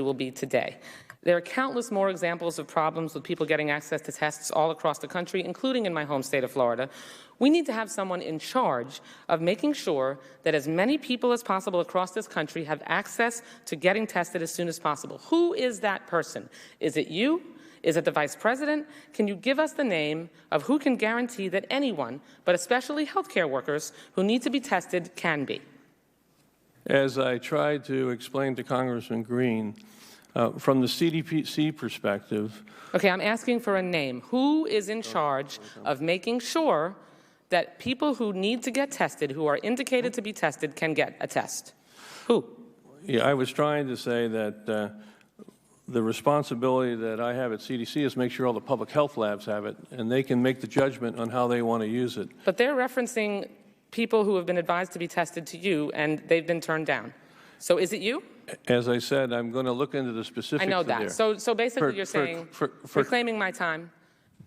will be today. There are countless more examples of problems with people getting access to tests all across the country, including in my home state of Florida. We need to have someone in charge of making sure that as many people as possible across this country have access to getting tested as soon as possible. Who is that person? Is it you? Is it the Vice President? Can you give us the name of who can guarantee that anyone, but especially healthcare workers who need to be tested, can be? As I tried to explain to Congressman Green, from the CDC perspective. Okay, I'm asking for a name. Who is in charge of making sure that people who need to get tested, who are indicated to be tested, can get a test? Who? Yeah, I was trying to say that the responsibility that I have at CDC is make sure all the public health labs have it, and they can make the judgment on how they want to use it. But they're referencing people who have been advised to be tested to you, and they've been turned down. So is it you? As I said, I'm going to look into the specifics. I know that. There. So basically you're saying, reclaiming my time,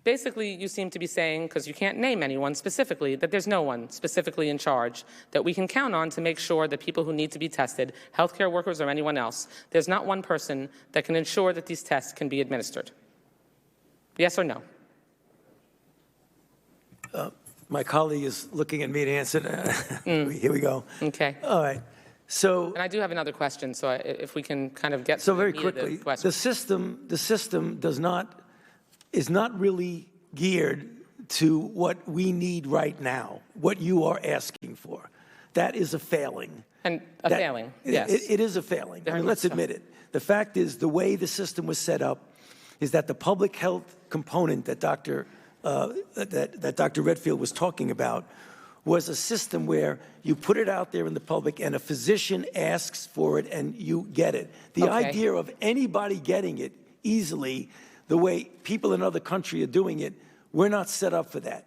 basically you seem to be saying, because you can't name anyone specifically, that there's no one specifically in charge that we can count on to make sure that people who need to be tested, healthcare workers or anyone else, there's not one person that can ensure that these tests can be administered. Yes or no? My colleague is looking at me to answer. Here we go. Okay. All right. So, and I do have another question, so if we can kind of get so very quickly, the system is not really geared to what we need right now, what you are asking for. That is a failing. And failing, yes. It is a failing. I mean, let's admit it. The fact is, the way the system was set up is that the public health component that Dr. Redfield was talking about was a system where you put it out there in the public and a physician asks for it and you get it. The idea of anybody getting it easily, the way people in other countries are doing it, we're not set up for that.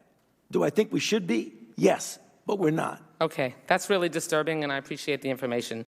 Do I think we should be? Yes, but we're not. Okay, that's really disturbing, and I appreciate the information.